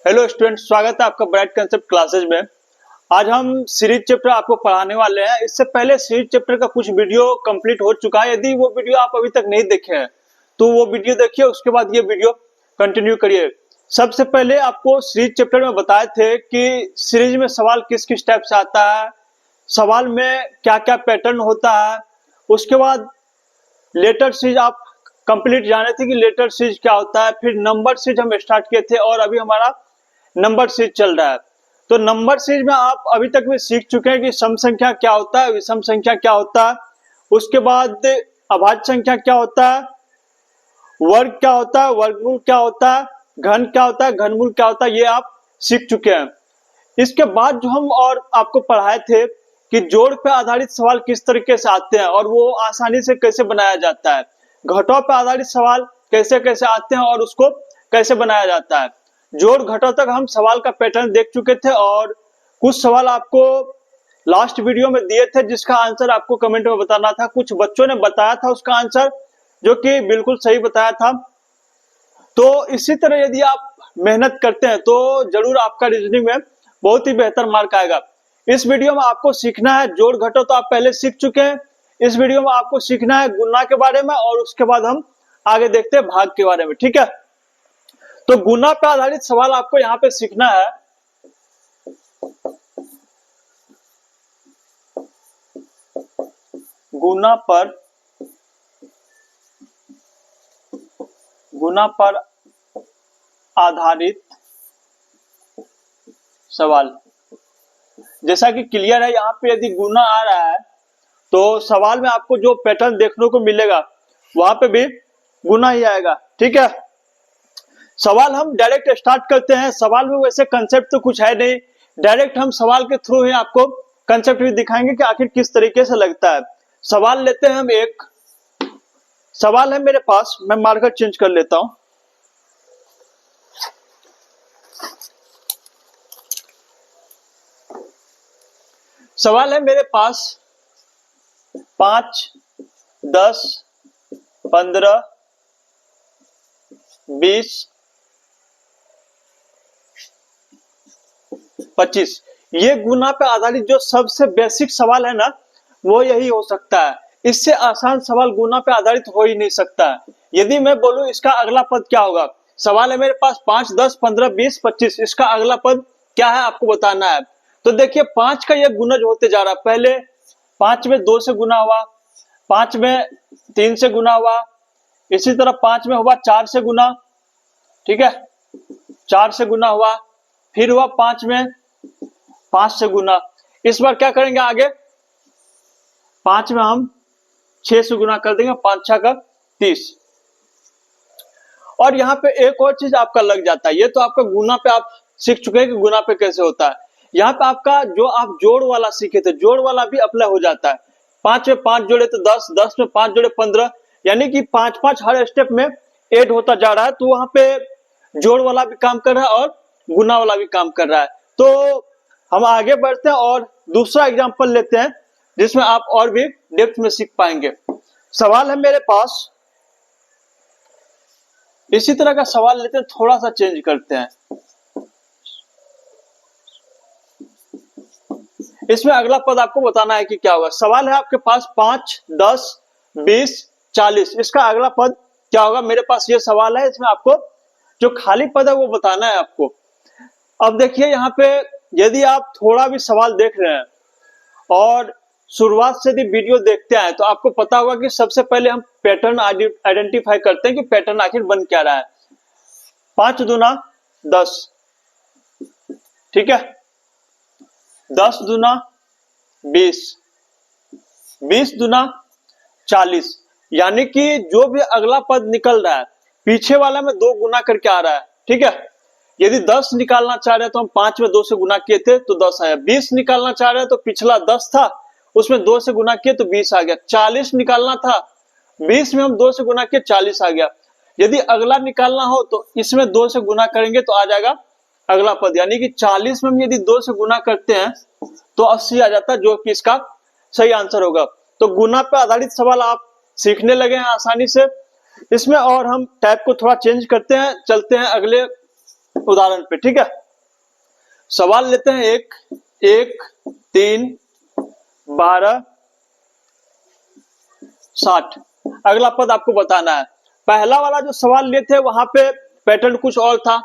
Hello student, स्वागत है आपका ब्राइट कंसेप्ट क्लासेज में। आज हम सीरीज चैप्टर आपको पढ़ाने वाले हैं। इससे पहले सीरीज चैप्टर का कुछ वीडियो कंप्लीट हो चुका है। यदि वो वीडियो आप अभी तक नहीं देखे हैं तो वो वीडियो देखिए, उसके बाद ये वीडियो कंटिन्यू करिए। सबसे पहले आपको सीरीज चैप्टर में बताए थे कि सीरीज में सवाल किस किस टाइप से आता है, सवाल में क्या क्या पैटर्न होता है। उसके बाद लेटर सीरीज आप कंप्लीट जाने थे कि लेटर सीरीज क्या होता है। फिर नंबर सीरीज हम स्टार्ट किए थे और अभी हमारा नंबर सीरीज चल रहा है। तो नंबर सीरीज में आप अभी तक भी सीख चुके हैं कि सम संख्या क्या होता है, विषम संख्या क्या होता है, उसके बाद अभाज्य संख्या क्या होता है, वर्ग क्या होता है, वर्गमूल क्या होता है, घन क्या होता है, घनमूल क्या होता है, ये आप सीख चुके हैं। इसके बाद जो हम और आपको पढ़ाए थे कि जोड़ पे आधारित सवाल किस तरीके से आते हैं और वो आसानी से कैसे बनाया जाता है, घटाव पे आधारित सवाल कैसे कैसे आते हैं और उसको कैसे बनाया जाता है। जोड़ घटाव तक हम सवाल का पैटर्न देख चुके थे और कुछ सवाल आपको लास्ट वीडियो में दिए थे जिसका आंसर आपको कमेंट में बताना था। कुछ बच्चों ने बताया था उसका आंसर जो कि बिल्कुल सही बताया था। तो इसी तरह यदि आप मेहनत करते हैं तो जरूर आपका रीजनिंग में बहुत ही बेहतर मार्क आएगा। इस वीडियो में आपको सीखना है जोड़ घटाव, तो आप पहले सीख चुके हैं। इस वीडियो में आपको सीखना है गुणा के बारे में और उसके बाद हम आगे देखते हैं भाग के बारे में। ठीक है, तो गुना पर आधारित सवाल आपको यहाँ पे सीखना है। गुना पर आधारित सवाल, जैसा कि क्लियर है यहाँ पे यदि गुना आ रहा है तो सवाल में आपको जो पैटर्न देखने को मिलेगा वहां पे भी गुना ही आएगा। ठीक है, सवाल हम डायरेक्ट स्टार्ट करते हैं। सवाल में वैसे कंसेप्ट तो कुछ है नहीं, डायरेक्ट हम सवाल के थ्रू ही आपको कंसेप्ट भी दिखाएंगे कि आखिर किस तरीके से लगता है। सवाल लेते हैं हम। एक सवाल है मेरे पास, मैं मार्कर चेंज कर लेता हूं। सवाल है मेरे पास 5, 10, 15, 20, 25। ये गुना पे आधारित जो सबसे बेसिक सवाल है ना, वो यही हो सकता है। इससे आसान सवाल गुना पे आधारित हो ही नहीं सकता है। यदि मैं बोलूं इसका अगला पद क्या होगा, सवाल है मेरे पास 5, 10, 15, 20, 25, इसका अगला पद क्या है आपको बताना है। तो देखिए 5 का ये गुणज होते जा रहा है। पहले 5 में 2 से गुना हुआ, 5 में 3 से गुना हुआ, इसी तरह 5 में हुआ 4 से गुना। ठीक है, 4 से गुना हुआ, फिर हुआ 5 में 5 से गुना। इस बार क्या करेंगे आगे, 5 में हम 6 से गुना कर देंगे, 5 6 का 30। और यहाँ पे एक और चीज आपका लग जाता है। ये तो आपका गुना पे आप सीख चुके हैं कि गुना पे कैसे होता है। यहाँ पे आपका जो आप जोड़ वाला सीखे थे, जोड़ वाला भी अप्लाई हो जाता है। 5 में 5 जोड़े तो 10, 10 में 5 जोड़े 15, यानी कि 5 हर स्टेप में ऐड होता जा रहा है। तो वहां पे जोड़ वाला भी काम कर रहा है और गुना वाला भी काम कर रहा है। तो हम आगे बढ़ते हैं और दूसरा एग्जांपल लेते हैं जिसमें आप और भी डेप्थ में सीख पाएंगे। सवाल है मेरे पास, इसी तरह का सवाल लेते हैं, थोड़ा सा चेंज करते हैं। इसमें अगला पद आपको बताना है कि क्या होगा। सवाल है आपके पास 5, 10, 20, 40, इसका अगला पद क्या होगा। मेरे पास ये सवाल है, इसमें आपको जो खाली पद है वो बताना है आपको। अब देखिए यहाँ पे यदि आप थोड़ा भी सवाल देख रहे हैं और शुरुआत से यदि वीडियो देखते हैं तो आपको पता होगा कि सबसे पहले हम पैटर्न आइडेंटिफाई करते हैं कि पैटर्न आखिर बन क्या रहा है। 5 दूना 10, ठीक है, 10 दूना 20, 20 दूना 40, यानी कि जो भी अगला पद निकल रहा है पीछे वाला में 2 गुना करके आ रहा है। ठीक है, यदि 10 निकालना चाह रहे हैं तो हम 5 में 2 से गुना किए थे तो 10 आया। 20 निकालना चाह रहे हैं तो पिछला 10 था, उसमें 2 से गुना किए तो 20 आ गया। 40 निकालना था, 20 में हम 2 से गुना किए, 40 आ गया। यदि अगला निकालना हो तो इसमें 2 से गुना करेंगे तो आ जाएगा अगला पद, यानी कि 40 में हम यदि 2 से गुना करते हैं तो 80 आ जाता है, जो कि इसका सही आंसर होगा। तो गुना पर आधारित सवाल आप सीखने लगे हैं आसानी से। इसमें और हम टाइप को थोड़ा चेंज करते हैं, चलते हैं अगले उदाहरण पे, ठीक है। सवाल लेते हैं 1, 3, 12, 60। अगला पद आपको बताना है। पहला वाला जो सवाल लिए थे वहां पे पैटर्न कुछ और था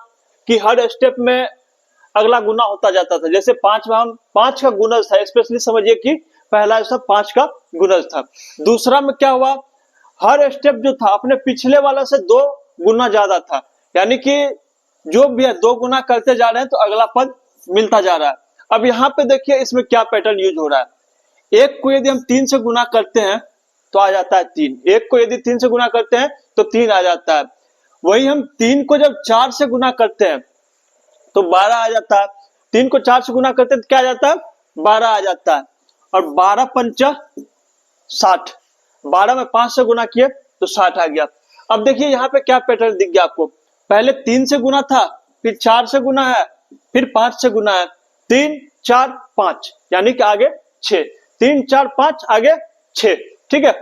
कि हर स्टेप में अगला गुना होता जाता था। जैसे 5 में हम 5 का गुणज था, स्पेशली समझिए कि पहला सब 5 का गुणज था। दूसरा में क्या हुआ, हर स्टेप जो था अपने पिछले वाला से 2 गुना ज्यादा था, यानी कि जो भी है 2 गुना करते जा रहे हैं तो अगला पद मिलता जा रहा है। अब यहाँ पे देखिए इसमें क्या पैटर्न यूज हो रहा है। 1 को यदि हम 3 से गुना करते हैं तो आ जाता है 3। 1 को यदि 3 से गुना करते हैं तो 3 आ जाता है। वही हम 3 को जब 4 से गुना करते हैं तो 12 आ जाता है। 3 को 4 से गुना करते हैं तो क्या आ जाता है, 12 आ जाता है। और 12 पंचा 60, 12 में 5 से गुना किए तो 60 आ गया। अब देखिए यहाँ पे क्या पैटर्न दिख गया आपको, पहले 3 से गुना था, फिर 4 से गुना है, फिर 5 से गुना है, 3, 4, 5, यानी कि आगे 6, 3, 4, 5 आगे 6, ठीक है।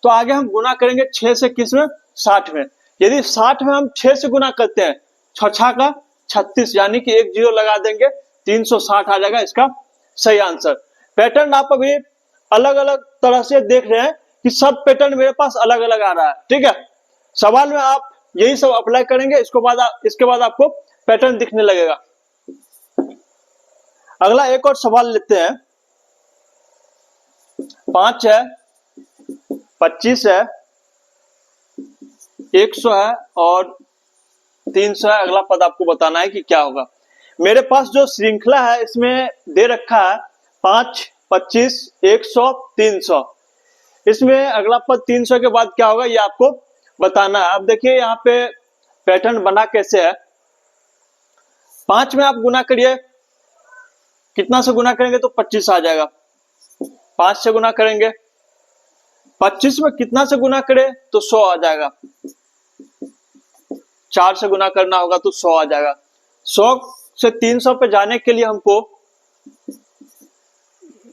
तो आगे हम गुना करेंगे 6 से किस में, 60 में। यदि 60 में हम 6 से गुना करते हैं, 6 का 36, यानी कि 1 0 लगा देंगे, 360 आ जाएगा इसका सही आंसर। पैटर्न आप अभी अलग अलग तरह से देख रहे हैं कि सब पैटर्न मेरे पास अलग अलग आ रहा है, ठीक है। सवाल में आप यही सब अप्लाई करेंगे, इसके बाद आपको पैटर्न दिखने लगेगा। अगला एक और सवाल लेते हैं। 5 है, 25 है, 100 है और 300 है। अगला पद आपको बताना है कि क्या होगा। मेरे पास जो श्रृंखला है इसमें दे रखा है 5, 25, 100, 300। इसमें अगला पद 300 के बाद क्या होगा ये आपको बताना है। अब देखिए यहाँ पे पैटर्न बना कैसे है। 5 में आप गुना करिए, कितना से गुना करेंगे तो 25 आ जाएगा। 5 से गुना करेंगे, 25 में कितना से गुना करें तो 100 आ जाएगा। 4 से गुना करना होगा तो 100 आ जाएगा। 100 से 300 पे जाने के लिए हमको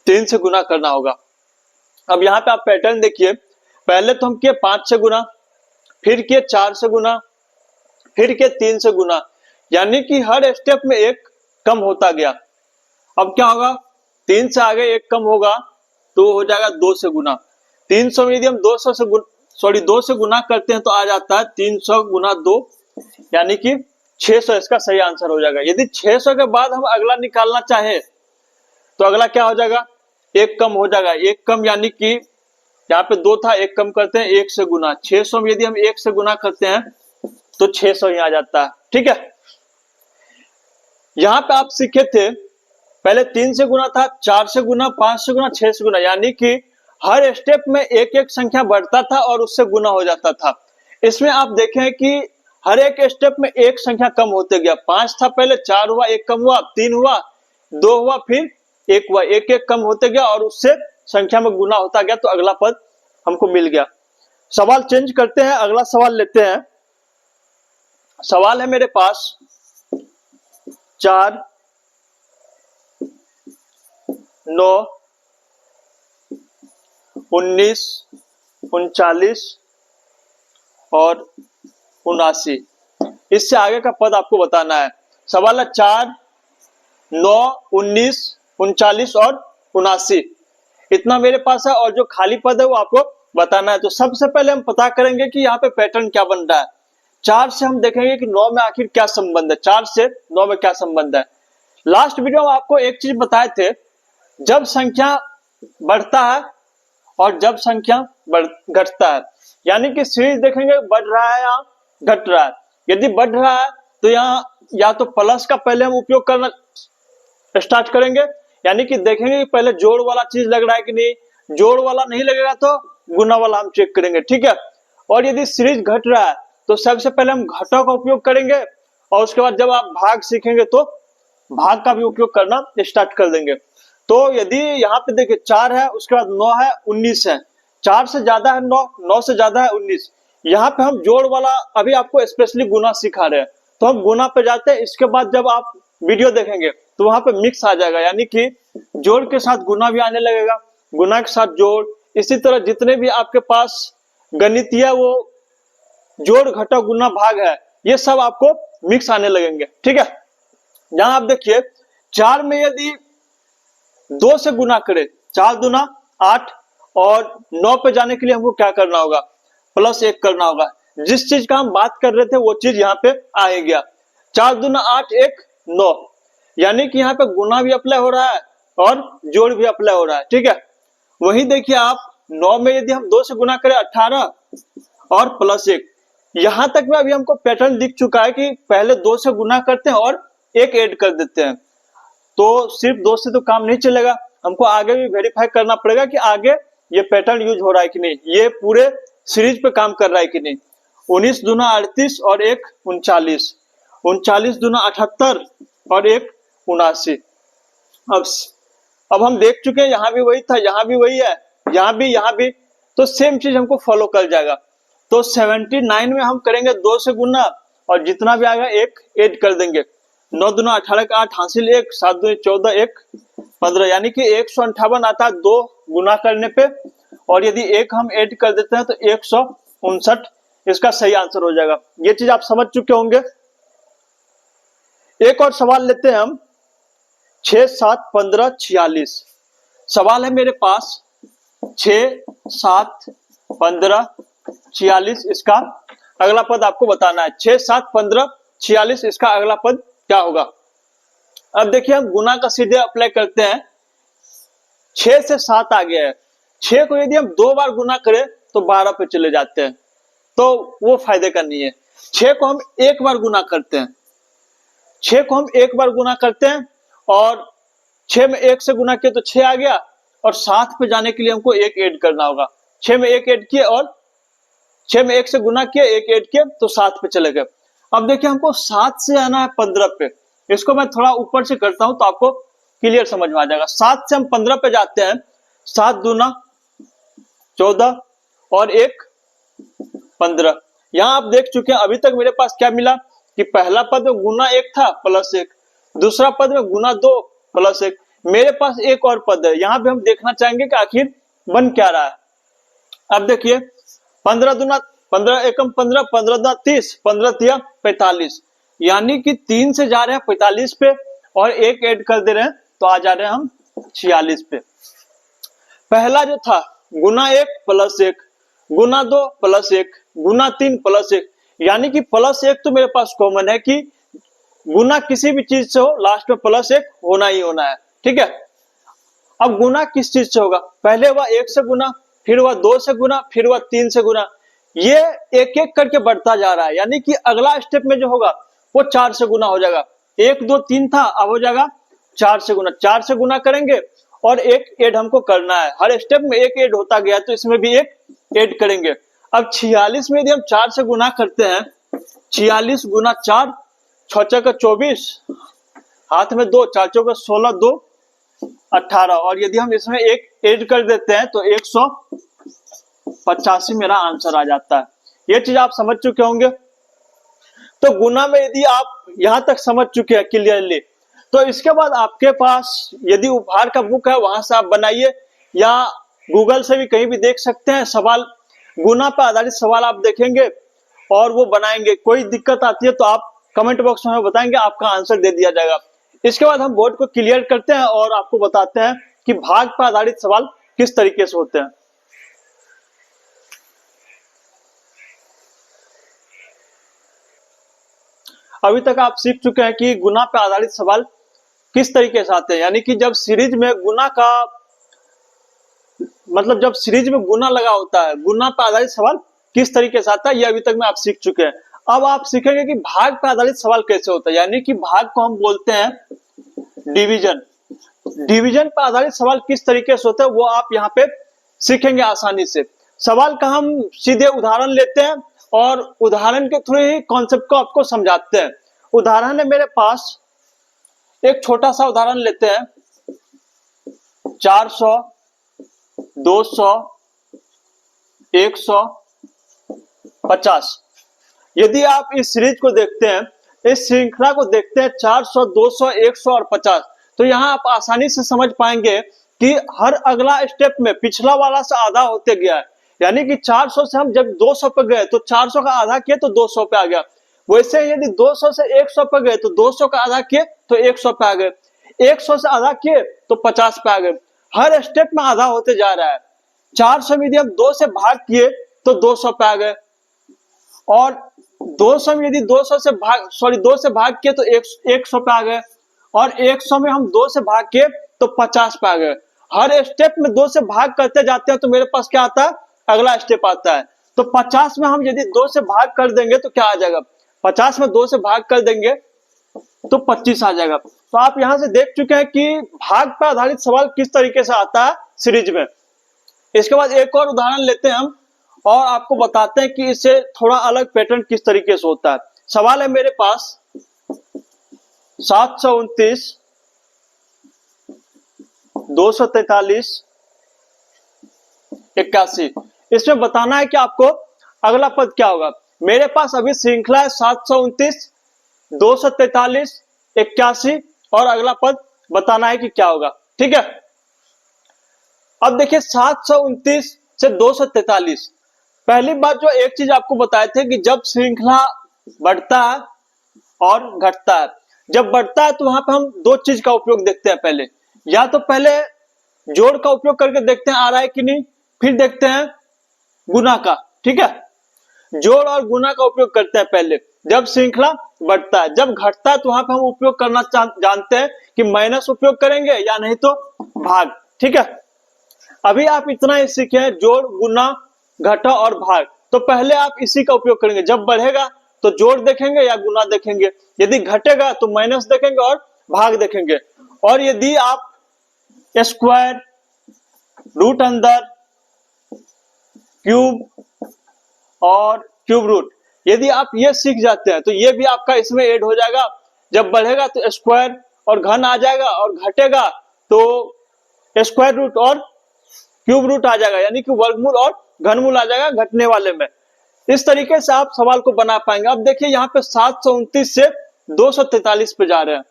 3 से गुना करना होगा। अब यहाँ पे आप पैटर्न देखिए, पहले तो हम किए 5 से गुना, फिर किए 4 से गुना, फिर किए 3 से गुना, यानी कि हर स्टेप में 1 कम होता गया। अब क्या होगा, 3 से आगे 1 कम होगा तो हो जाएगा 2 से गुना। 300 में यदि हम 2 से गुना करते हैं तो आ जाता है 300 गुना 2, यानी कि 600 इसका सही आंसर हो जाएगा। यदि 600 के बाद हम अगला निकालना चाहे तो अगला क्या हो जाएगा, 1 कम हो जाएगा। 1 कम यानी कि यहाँ पे 2 था, 1 कम करते हैं 1 से गुना। 600 में यदि हम 1 से गुना करते हैं तो 600 ही आ जाता है, ठीक है। यहाँ पे आप सीखे थे पहले 3 से गुना था, 4 से गुना, 5 से गुना, 6 से गुना, यानी कि हर स्टेप में एक एक संख्या बढ़ता था और उससे गुना हो जाता था। इसमें आप देखें कि हर एक स्टेप में एक संख्या कम होते गया। 5 था पहले, 4 हुआ, 1 कम हुआ, 3 हुआ, 2 हुआ, फिर 1 हुआ, एक एक कम होते गया और उससे संख्या में गुना होता गया, तो अगला पद हमको मिल गया। सवाल चेंज करते हैं, अगला सवाल लेते हैं। सवाल है मेरे पास 4, 9, 19, 39 और 79। इससे आगे का पद आपको बताना है। सवाल है 4, 9, 19, 39 और 79। इतना मेरे पास है और जो खाली पद है वो आपको बताना है। तो सबसे पहले हम पता करेंगे कि यहाँ पे पैटर्न क्या बन रहा है। 4 से हम देखेंगे कि 9 में आखिर क्या संबंध है, 4 से 9 में क्या संबंध है। लास्ट वीडियो में आपको एक चीज बताए थे, जब संख्या बढ़ता है और जब संख्या घटता है, यानी कि सीरीज देखेंगे बढ़ रहा है या घट रहा है। यदि बढ़ रहा है तो यहाँ या तो प्लस का पहले हम उपयोग करना स्टार्ट करेंगे, यानी कि देखेंगे कि पहले जोड़ वाला चीज लग रहा है कि नहीं, जोड़ वाला नहीं लगेगा तो गुना वाला हम चेक करेंगे, ठीक है। और यदि सीरीज घट रहा है तो सबसे पहले हम घटाव का उपयोग करेंगे और उसके बाद जब आप भाग सीखेंगे तो भाग का भी उपयोग करना स्टार्ट कर देंगे। तो यदि यहाँ पे देखिए 4 है, उसके बाद 9 है, 19 है, 4 से ज्यादा है 9, 9 से ज्यादा है 19। यहाँ पे हम जोड़ वाला अभी आपको स्पेशली गुना सिखा रहे हैं, तो हम गुना पे जाते हैं। इसके बाद जब आप वीडियो देखेंगे तो वहां पे मिक्स आ जाएगा, यानी कि जोड़ के साथ गुना भी आने लगेगा, गुना के साथ जोड़, इसी तरह जितने भी आपके पास गणितीय वो जोड़ घटाव गुना भाग है, ये सब आपको मिक्स आने लगेंगे। ठीक है, यहाँ आप देखिए 4 में यदि 2 से गुना करें, 4 दूना 8, और 9 पे जाने के लिए हमको क्या करना होगा, +1 करना होगा। जिस चीज का हम बात कर रहे थे वो चीज यहाँ पे आ ही गया। 4 दूना 8, 1 9, यानी कि यहाँ पे गुना भी अप्लाई हो रहा है और जोड़ भी अप्लाई हो रहा है। ठीक है, वही देखिए आप 9 में यदि हम 2 से गुना करें 18 और +1, यहां तक में अभी हमको पैटर्न दिख चुका है कि पहले 2 से गुना करते हैं और 1 ऐड कर देते हैं। तो सिर्फ 2 से तो काम नहीं चलेगा, हमको आगे भी वेरीफाई करना पड़ेगा कि आगे ये पैटर्न यूज हो रहा है कि नहीं, ये पूरे सीरीज पे काम कर रहा है कि नहीं। 19 दूना 38 और 1 39, 39 दूना 78 और 1 79। अब हम देख चुके हैं, यहाँ भी वही था, यहाँ भी वही है, यहाँ भी, तो सेम चीज हमको फॉलो कर जाएगा। तो 79 में हम करेंगे 2 से गुना और जितना भी आएगा 1 ऐड कर देंगे। 9 दूना 18 का 8 हासिल 1, 7 दूनी 14, 1 15, यानी कि 158 आता है 2 गुना करने पे, और यदि 1 हम ऐड कर देते हैं तो 159 इसका सही आंसर हो जाएगा। ये चीज आप समझ चुके होंगे। एक और सवाल लेते हैं हम, 6 7 15 46। सवाल है मेरे पास 6 7 15 46, इसका अगला पद आपको बताना है। 6 7 15 46 इसका अगला पद क्या होगा। अब देखिए हम गुना का सीधे अप्लाई करते हैं। 6 से 7 आ गया है, 6 को यदि हम 2 बार गुना करें तो 12 पे चले जाते हैं, तो वो फायदे का नहीं है। 6 को हम 1 बार गुना करते हैं, 6 को हम 1 बार गुना करते हैं, और 6 में 1 से गुना किया तो 6 आ गया, और 7 पे जाने के लिए हमको 1 ऐड करना होगा। 6 में 1 ऐड किए, और 6 में 1 से गुना किया, 1 ऐड किया तो 7 पे चले गए। अब देखिए हमको 7 से आना है 15 पे, इसको मैं थोड़ा ऊपर से करता हूं तो आपको क्लियर समझ में आ जाएगा। 7 से हम 15 पे जाते हैं, 7 दूना 14 और 1 15। यहां आप देख चुके हैं अभी तक मेरे पास क्या मिला कि पहला पद में गुना 1 था +1, दूसरा पद में गुना 2 +1, मेरे पास एक और पद है। यहां भी हम देखना चाहेंगे कि आखिर बन क्या रहा है। अब देखिए 15 दूना 15 एकम 15, 15 दूना 30, 15 तिया 45, यानी कि 3 से जा रहे हैं 45 पे और 1 ऐड कर दे रहे हैं तो आ जा रहे हैं हम 46 पे। पहला जो था गुना 1 +1, गुना 2 +1, गुना 3 +1, यानी कि +1 तो मेरे पास कॉमन है कि गुना किसी भी चीज से हो लास्ट में +1 होना ही होना है। ठीक है, अब गुना किस चीज से होगा, पहले हुआ 1 से गुना, फिर हुआ 2 से गुना, फिर हुआ 3 से गुना, ये एक एक करके बढ़ता जा रहा है, यानी कि अगला स्टेप में जो होगा वो 4 से गुना हो जाएगा। 1 2 3 था, अब हो जाएगा 4 से गुना, 4 से गुना करेंगे और 1 ऐड हमको करना है। हर स्टेप में 1 ऐड होता गया तो इसमें भी 1 ऐड करेंगे। अब 46 में यदि हम 4 से गुना करते हैं, 46 गुना 4, 6 का 24, हाथ में 2, 4 का 16, 2 18, और यदि हम इसमें 1 ऐड कर देते हैं तो 185 मेरा आंसर आ जाता है। ये चीज आप समझ चुके होंगे। तो गुना में यदि आप यहां तक समझ चुके हैं क्लियरली, तो इसके बाद आपके पास यदि उपहार का बुक है वहां से आप बनाइए, या गूगल से भी कहीं भी देख सकते हैं। सवाल गुना पर आधारित सवाल आप देखेंगे और वो बनाएंगे। कोई दिक्कत आती है तो आप कमेंट बॉक्स में बताएंगे, आपका आंसर दे दिया जाएगा। इसके बाद हम बोर्ड को क्लियर करते हैं और आपको बताते हैं कि भाग पर आधारित सवाल किस तरीके से होते हैं। अभी तक आप सीख चुके हैं कि गुना पर आधारित सवाल किस तरीके से आते हैं, यानी कि जब सीरीज में गुना का मतलब जब सीरीज में गुना लगा होता है, गुना पर आधारित सवाल किस तरीके से आता है, ये अभी तक में आप सीख चुके हैं। अब आप सीखेंगे कि भाग पर आधारित सवाल कैसे होता है, यानी कि भाग को हम बोलते हैं डिवीजन। डिवीजन पर आधारित सवाल किस तरीके से होता है वो आप यहाँ पे सीखेंगे आसानी से। सवाल का हम सीधे उदाहरण लेते हैं और उदाहरण के थ्रू ही कॉन्सेप्ट को आपको समझाते हैं। उदाहरण है मेरे पास, एक छोटा सा उदाहरण लेते हैं, 400, 200, 150। यदि आप इस सीरीज को देखते हैं, इस श्रृंखला को देखते हैं 400, 200, 100 और 50, तो यहाँ आप आसानी से समझ पाएंगे कि हर अगला स्टेप में पिछला वाला से आधा होते गया है। यानी कि 400 से हम जब 200 पे गए तो 400 का आधा किए तो 200 पे आ गया। वैसे यदि 200 से 100 पे गए तो 200 का आधा किए तो 100 पे आ गए, 100 से आधा किए तो 50 पे आ गए। हर स्टेप में आधा होते जा रहा है। 400 में यदि हम 2 से भाग किए तो 200 पे आ गए, और 200 में यदि 2 से भाग किए तो 100 पे आ गए, और 100 में हम 2 से भाग किए तो 50 पे आ गए। हर स्टेप में 2 से भाग करते जाते हैं तो मेरे पास क्या आता है, अगला स्टेप आता है। तो 50 में हम यदि 2 से भाग कर देंगे तो क्या आ जाएगा, 50 में 2 से भाग कर देंगे तो 25 आ जाएगा। तो आप यहां से देख चुके हैं कि भाग पर आधारित सवाल किस तरीके से आता है सीरीज में। इसके बाद एक और उदाहरण लेते हैं हम और आपको बताते हैं कि इससे थोड़ा अलग पैटर्न किस तरीके से होता है। सवाल है मेरे पास 729, 243, 81। इसमें बताना है कि आपको अगला पद क्या होगा। मेरे पास अभी श्रृंखला है 729, 243, 81 और अगला पद बताना है कि क्या होगा। ठीक है, अब देखिए 729 से 243। पहली बात जो एक चीज आपको बताए थे कि जब श्रृंखला बढ़ता है और घटता है, जब बढ़ता है तो वहां पे हम दो चीज का उपयोग देखते हैं। पहले या तो पहले जोड़ का उपयोग करके देखते हैं आ रहा है कि नहीं, फिर देखते हैं गुना का। ठीक है, जोड़ और गुना का उपयोग करते हैं पहले जब श्रृंखला बढ़ता है। जब घटता है तो वहां पे हम उपयोग करना जानते हैं कि माइनस उपयोग करेंगे या नहीं तो भाग। ठीक है, अभी आप इतना ही सीखे हैं, जोड़, गुना, घटा और भाग। तो पहले आप इसी का उपयोग करेंगे। जब बढ़ेगा तो जोड़ देखेंगे या गुना देखेंगे, यदि घटेगा तो माइनस देखेंगे और भाग देखेंगे। और यदि आप स्क्वायर, रूट अंदर, क्यूब और क्यूब रूट, यदि आप ये सीख जाते हैं तो ये भी आपका इसमें ऐड हो जाएगा। जब बढ़ेगा तो स्क्वायर और घन आ जाएगा, और घटेगा तो स्क्वायर रूट और क्यूब रूट आ जाएगा, यानी कि वर्गमूल और घनमूल आ जाएगा घटने वाले में। इस तरीके से आप सवाल को बना पाएंगे। अब देखिए यहाँ पे 729 से 243 पे जा रहे हैं।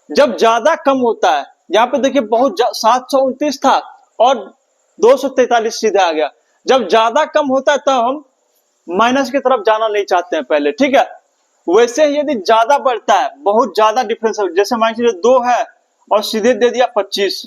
जब ज्यादा कम होता है, यहाँ पे देखिए बहुत 729 था और 243 सीधे आ गया। जब ज्यादा कम होता है तब हम माइनस की तरफ जाना नहीं चाहते हैं पहले। ठीक है, वैसे यदि ज्यादा बढ़ता है, बहुत ज्यादा डिफरेंस है, जैसे मान लीजिए 2 है और सीधे दे दिया 25,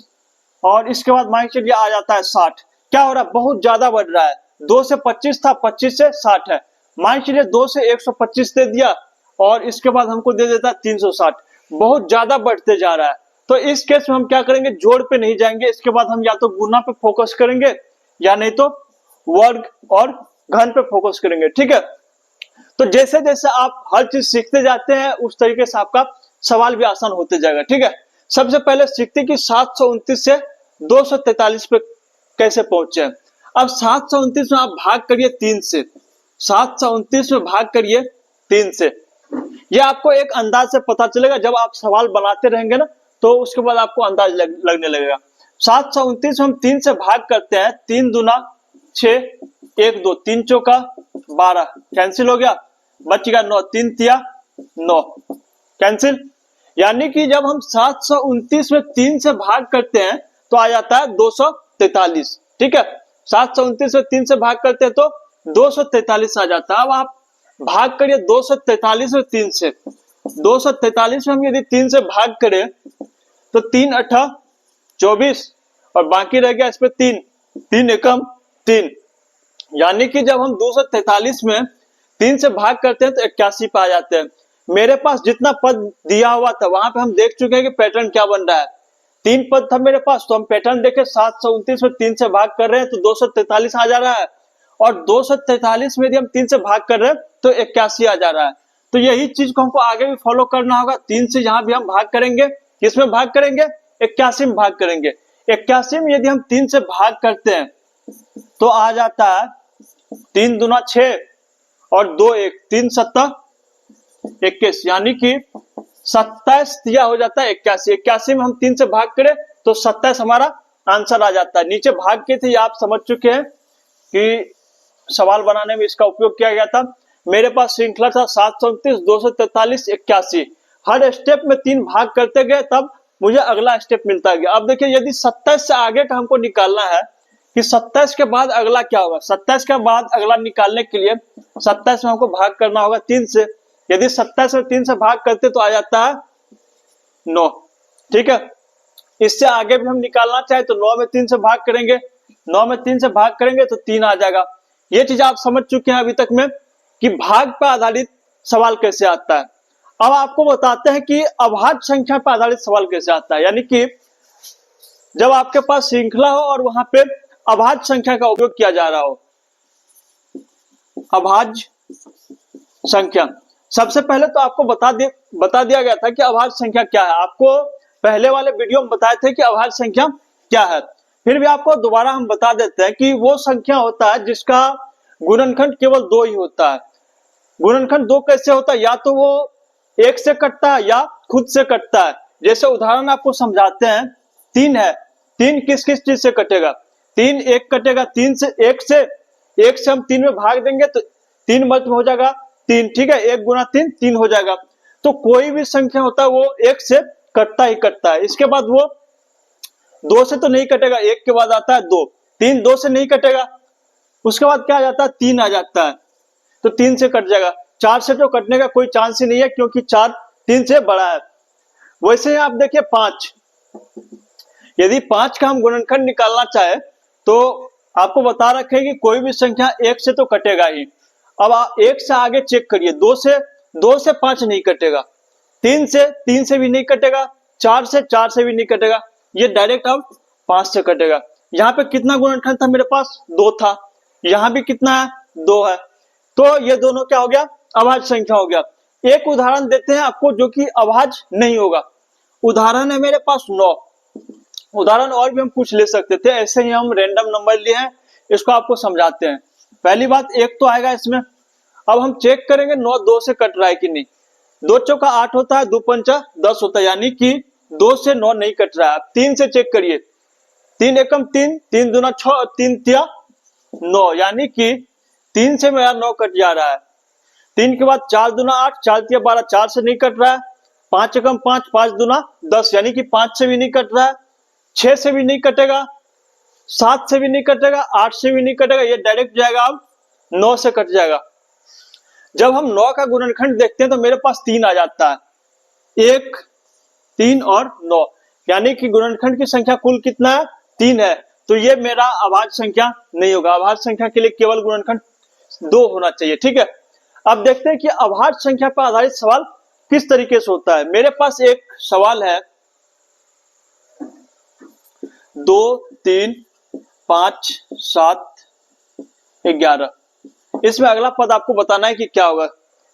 और इसके बाद मान लीजिए आ जाता है 60। क्या हो रहा है, बहुत ज्यादा बढ़ रहा है। 2 से 25 था, 25 से 60 है। मान लीजिए 2 से 125 दे दिया और इसके बाद हमको दे देता है 360। बहुत ज्यादा बढ़ते जा रहा है। तो इस केस में हम क्या करेंगे, जोड़ पे नहीं जाएंगे, इसके बाद हम या तो गुना पे फोकस करेंगे या नहीं तो वर्ग और घन पे फोकस करेंगे। ठीक है, तो जैसे जैसे आप हर चीज सीखते जाते हैं उस तरीके से आपका सवाल भी आसान होते जाएगा। ठीक है, सबसे पहले सीखते कि 729 से 243 पे कैसे पहुंचे। अब 729 में आप भाग करिए 3 से, 729 में भाग करिए 3 से। यह आपको एक अंदाज से पता चलेगा। जब आप सवाल बनाते रहेंगे ना तो उसके बाद आपको अंदाज लगने लगेगा। 729 में हम 3 से भाग करते हैं, 3 दूना 6, 1 2, 3 चौका 12, कैंसिल हो गया, बच गया 9, 3 तिया 9, कैंसिल। यानी कि जब हम 729 में 3 से भाग करते हैं तो आ जाता है 243। ठीक है, 729 में 3 से भाग करते हैं तो 243 आ जाता है। अब आप भाग करिए 243 में 3 से। 243 में हम यदि 3 से भाग करें तो 3 8 24 और बाकी रह गया इस पे 3, 3 एकम 3। यानी कि जब हम 243 में 3 से भाग करते हैं तो 81 पे आ जाते हैं। मेरे पास जितना पद दिया हुआ था वहां पे हम देख चुके हैं कि पैटर्न क्या बन रहा है। 3 पद था मेरे पास, तो हम पैटर्न देखे 729 में 3 से भाग कर रहे हैं तो 243 आ जा रहा है, और 243 में यदि हम 3 से भाग कर रहे हैं तो 81 आ जा रहा है। तो यही चीज को हमको आगे भी फॉलो करना होगा। 3 से जहां भी हम भाग करेंगे, किसमें भाग करेंगे, 81 में भाग करेंगे। 81 में यदि हम 3 से भाग करते हैं तो आ जाता है 3 दूना 6 और 2 1, 3 7 21, यानी कि 27 दिया हो जाता है 81। 81 में हम 3 से भाग करें तो 27 हमारा आंसर आ जाता है। नीचे भाग के थे, ये आप समझ चुके हैं कि सवाल बनाने में इसका उपयोग किया गया था। मेरे पास श्रृंखला था 729, 243, 81। हर स्टेप में 3 भाग करते गए तब मुझे अगला स्टेप मिलता गया। अब देखिए यदि 27 से आगे का हमको निकालना है कि 27 के बाद अगला क्या होगा। 27 के बाद अगला निकालने के लिए 27 में हमको भाग करना होगा 3 से। यदि 27 में 3 से भाग करते तो आ जाता है 9। ठीक है, इससे आगे भी हम निकालना चाहे तो 9 में 3 से भाग करेंगे, 9 में 3 से भाग करेंगे तो 3 आ जाएगा। ये चीज आप समझ चुके हैं अभी तक में कि भाग पर आधारित सवाल कैसे आता है। अब आपको बताते हैं कि अभाज्य संख्या पर आधारित सवाल कैसे आता है। यानी कि जब आपके पास श्रृंखला हो और वहां पे अभाज्य संख्या का उपयोग किया जा रहा हो। अभाज्य संख्या, सबसे पहले तो आपको बता दिया गया था कि अभाज्य संख्या क्या है। आपको पहले वाले वीडियो में बताए थे कि अभाज्य संख्या क्या है। फिर भी आपको दोबारा हम बता देते हैं कि वो संख्या होता है जिसका गुणनखंड केवल 2 ही होता है। गुणनखंड 2 कैसे होता है, या तो वो 1 से कटता है या खुद से कटता है। जैसे उदाहरण आपको समझाते हैं, 3 है, 3 किस किस चीज से कटेगा, 3 1 कटेगा, 3 से 1 से हम 3 में भाग देंगे तो 3 मत में हो जाएगा 3। ठीक है, 1 गुना 3 3 हो जाएगा। तो कोई भी संख्या होता है वो 1 से कटता ही कटता है। इसके बाद वो 2 से तो नहीं कटेगा, 1 के बाद आता है 2, 3 2 से नहीं कटेगा, उसके बाद क्या आ जाता है 3 आ जाता है, तो 3 से कट जाएगा। 4 से तो कटने का कोई चांस ही नहीं है क्योंकि 4 3 से बड़ा है। वैसे ही आप देखिए 5, यदि 5 का हम गुणनखंड निकालना चाहे तो आपको बता रखे कि कोई भी संख्या 1 से तो कटेगा ही। अब आप 1 से आगे चेक करिए, 2 से 5 नहीं कटेगा, 3 से भी नहीं कटेगा, 4 से भी नहीं कटेगा, ये डायरेक्ट अब 5 से कटेगा। यहाँ पे कितना गुणनखंड था मेरे पास, 2 था, यहाँ भी कितना है, 2 है, तो ये दोनों क्या हो गया, अभाज्य संख्या हो गया। एक उदाहरण देते हैं आपको जो कि अभाज्य नहीं होगा। उदाहरण है मेरे पास 9। उदाहरण और भी हम कुछ ले सकते थे, ऐसे ही हम रैंडम नंबर लिए हैं, इसको आपको समझाते हैं। पहली बात 1 तो आएगा इसमें। अब हम चेक करेंगे 9 2 से कट रहा है कि नहीं। 2 चौका 8 होता है, 2 पंचा 10 होता है, यानी कि 2 से 9 नहीं कट रहा है। 3 से चेक करिए, 3 एकम 3, 3 दूना 6, 3 तिया 9, यानी कि 3 से मेरा 9 कट जा रहा है। 3 के बाद 4 दूना 8, 4 तिया 12, 4 से नहीं कट रहा है। 5 एकम 5, 5 दूना 10, यानी कि 5 से भी नहीं कट रहा है, 6 से भी नहीं कटेगा, 7 से भी नहीं कटेगा, 8 से भी नहीं कटेगा, ये डायरेक्ट जाएगा अब 9 से कट जाएगा। जब हम 9 का गुणनखंड देखते हैं तो मेरे पास 3 आ जाता है, 1 3 और 9, यानी कि गुणनखंड की संख्या कुल कितना है, 3 है। तो ये मेरा अभाज्य संख्या नहीं होगा। अभाज्य संख्या के लिए केवल गुणनखंड 2 होना चाहिए। ठीक है, अब देखते हैं कि अभाज्य संख्या पर आधारित सवाल किस तरीके से होता है। मेरे पास एक सवाल है 2 3 5 7 11, इसमें अगला पद आपको बताना है कि क्या होगा।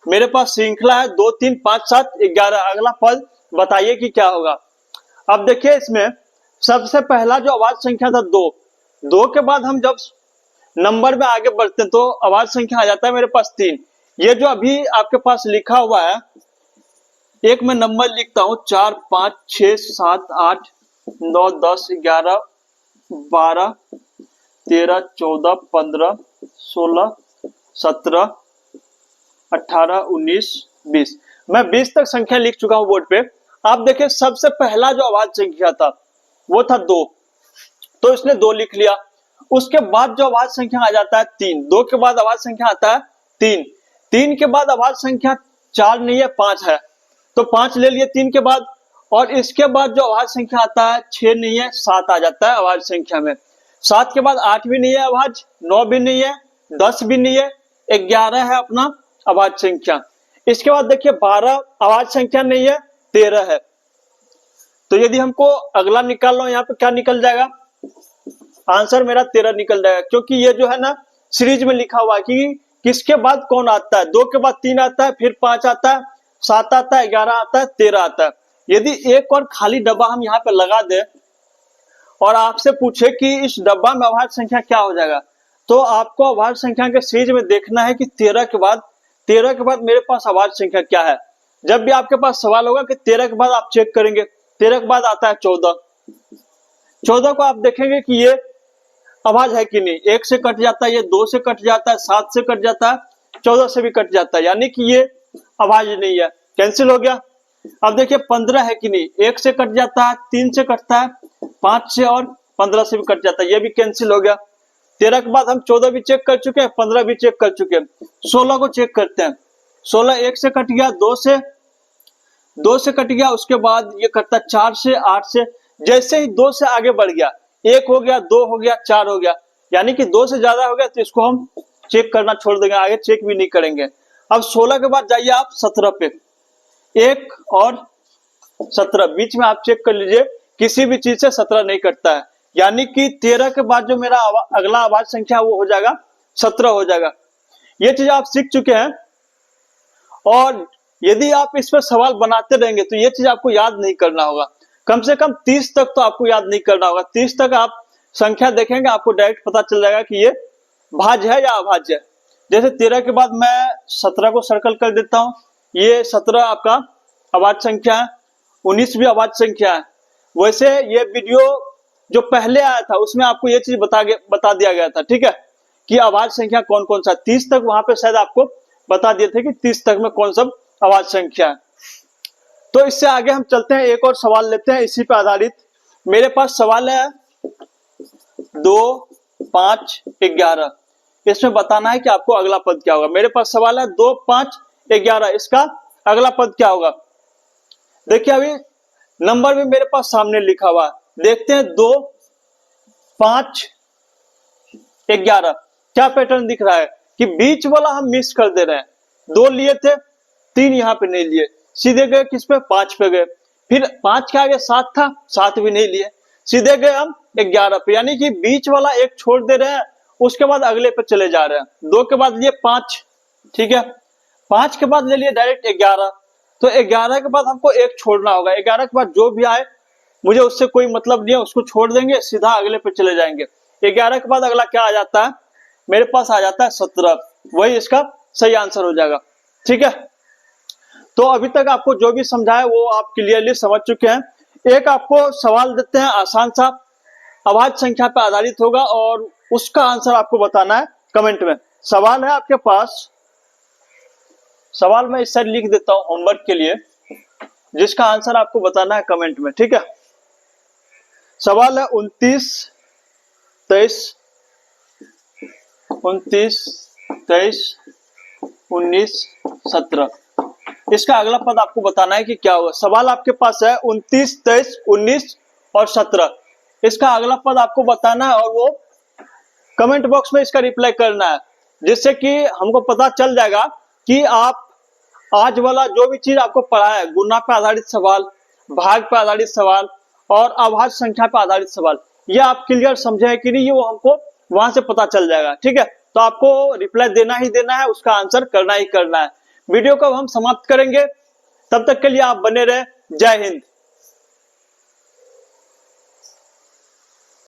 मेरे पास श्रृंखला है 2 3 5 7 11, अगला पद बताइए कि क्या होगा। अब देखिए इसमें सबसे पहला जो अभाज्य संख्या था 2 के बाद हम जब नंबर में आगे बढ़ते हैं तो अभाज्य संख्या आ जाता है मेरे पास 3। ये जो अभी आपके पास लिखा हुआ है, एक मैं नंबर लिखता हूं, 4 5 6 7 8 9 10 11 12 13 14 15 16 17 18 19 20, मैं 20 तक संख्या लिख चुका हूं बोर्ड पे। आप देखिए सबसे पहला जो अभाज्य संख्या था वो था 2, तो इसने 2 लिख लिया। उसके बाद जो अभाज्य संख्या आ जाता है 3, 2 के बाद अभाज्य संख्या आता है 3, 3 के बाद अभाज्य संख्या 4 नहीं है 5 है, तो 5 ले लिए 3 के बाद। और इसके बाद जो अभाज्य संख्या आता है 6 नहीं है 7 आ जाता है अभाज्य संख्या में। 7 के बाद 8 भी नहीं है अभाज्य, 9 भी नहीं है, 10 भी नहीं है, 11 है अपना अभाज्य संख्या। इसके बाद देखिए 12 अभाज्य संख्या नहीं है, 13 है। तो यदि हमको अगला निकाल लो, यहाँ पे क्या निकल जाएगा, आंसर मेरा 13 निकल जाएगा, क्योंकि ये जो है ना सीरीज में लिखा हुआ है कि किसके बाद कौन आता है। 2 के बाद 3 आता है, फिर 5 आता है, 7 आता है, 11 आता है, 13 आता है। यदि एक और खाली डब्बा हम यहाँ पे लगा दे और आपसे पूछे कि इस डब्बा में अभाज्य संख्या क्या हो जाएगा, तो आपको अभाज्य संख्या के सीरीज में देखना है कि 13 के बाद मेरे पास अभाज्य संख्या क्या है। जब भी आपके पास सवाल होगा कि 13 के बाद आप चेक करेंगे, 13 के बाद आता है 14 को आप देखेंगे कि ये अभाज्य है कि नहीं। 1 से कट जाता है, ये 2 से कट जाता है, 7 से कट जाता है, 14 से भी कट जाता है, यानी कि ये अभाज्य नहीं है, कैंसिल हो गया। अब देखिए 15 है कि नहीं, 1 से कट जाता है, 3 से कटता है, 5 से और 15 से भी कट जाता है, ये भी कैंसिल हो गया। 13 के बाद हम 14 भी चेक कर चुके हैं, 15 भी चेक कर चुके हैं, 16 को चेक करते हैं। 16 1 से कट गया, 2 से कट गया, उसके बाद ये कटता 4 से, 8 से। जैसे ही 2 से आगे बढ़ गया, 1 हो गया, 2 हो गया, 4 हो गया, यानी कि 2 से ज्यादा हो गया तो इसको हम चेक करना छोड़ देंगे, आगे चेक भी नहीं करेंगे। अब 16 के बाद जाइए आप 17 पे, 1 और 17 बीच में आप चेक कर लीजिए, किसी भी चीज से 17 नहीं कटता है, यानी कि 13 के बाद जो मेरा अगला आवाज संख्या वो हो जाएगा 17 हो जाएगा। ये चीज आप सीख चुके हैं, और यदि आप इस पर सवाल बनाते रहेंगे तो ये चीज आपको याद नहीं करना होगा। कम से कम 30 तक तो आपको याद नहीं करना होगा। 30 तक आप संख्या देखेंगे, आपको डायरेक्ट पता चल जाएगा कि ये भाज्य है या अभाज्य है। जैसे 13 के बाद मैं 17 को सर्कल कर देता हूं, ये 17 आपका अभाज्य संख्या है, 19 भी अभाज्य संख्या है। वैसे ये वीडियो जो पहले आया था उसमें आपको ये चीज बता दिया गया था, ठीक है, कि अभाज्य संख्या कौन कौन सा। 30 तक वहां पे शायद आपको बता दिए थे कि 30 तक में कौन सा अभाज्य संख्या है। तो इससे आगे हम चलते हैं, एक और सवाल लेते हैं इसी पे आधारित। मेरे पास सवाल है 2, 5, 11। इसमें बताना है कि आपको अगला पद क्या होगा। मेरे पास सवाल है 2, 5, 11, इसका अगला पद क्या होगा। देखिए अभी नंबर भी मेरे पास सामने लिखा हुआ है, देखते हैं 2, 5, 11 क्या पैटर्न दिख रहा है कि बीच वाला हम मिस कर दे रहे हैं। 2 लिए थे, 3 यहाँ पे नहीं लिए, सीधे गए किस पे, 5 पे गए। फिर 5 के आगे 7 था, 7 भी नहीं लिए, सीधे गए हम 11 पे, यानी कि बीच वाला एक छोड़ दे रहे हैं, उसके बाद अगले पे चले जा रहे हैं। 2 के बाद लिए 5, ठीक है, 5 के बाद ले लिए डायरेक्ट 11, तो 11 के बाद हमको एक छोड़ना होगा। 11 के बाद जो भी आए मुझे उससे कोई मतलब नहीं है, उसको छोड़ देंगे, सीधा अगले पे चले जाएंगे। 11 के बाद अगला क्या आ जाता है, मेरे पास आ जाता है 17, वही इसका सही आंसर हो जाएगा, ठीक है। तो अभी तक आपको जो भी समझाया वो आप क्लियरली समझ चुके हैं। एक आपको सवाल देते हैं आसान सा, अभाज्य संख्या पर आधारित होगा, और उसका आंसर आपको बताना है कमेंट में। सवाल है आपके पास, सवाल मैं इस साइड लिख देता हूं होमवर्क के लिए, जिसका आंसर आपको बताना है कमेंट में, ठीक है। सवाल है 29, 23, 19, 17। इसका अगला पद आपको बताना है कि क्या होगा। सवाल आपके पास है 29, 23, 19 और 17। इसका अगला पद आपको बताना है और वो कमेंट बॉक्स में इसका रिप्लाई करना है, जिससे कि हमको पता चल जाएगा कि आप आज वाला जो भी चीज आपको पढ़ा है, गुणा पे आधारित सवाल, भाग पे आधारित सवाल और अभाज्य संख्या पे आधारित सवाल, ये आप क्लियर समझे हैं कि नहीं, ये वो हमको वहां से पता चल जाएगा, ठीक है। तो आपको रिप्लाई देना ही देना है, उसका आंसर करना ही करना है। वीडियो को हम समाप्त करेंगे, तब तक के लिए आप बने रहे। जय हिंद।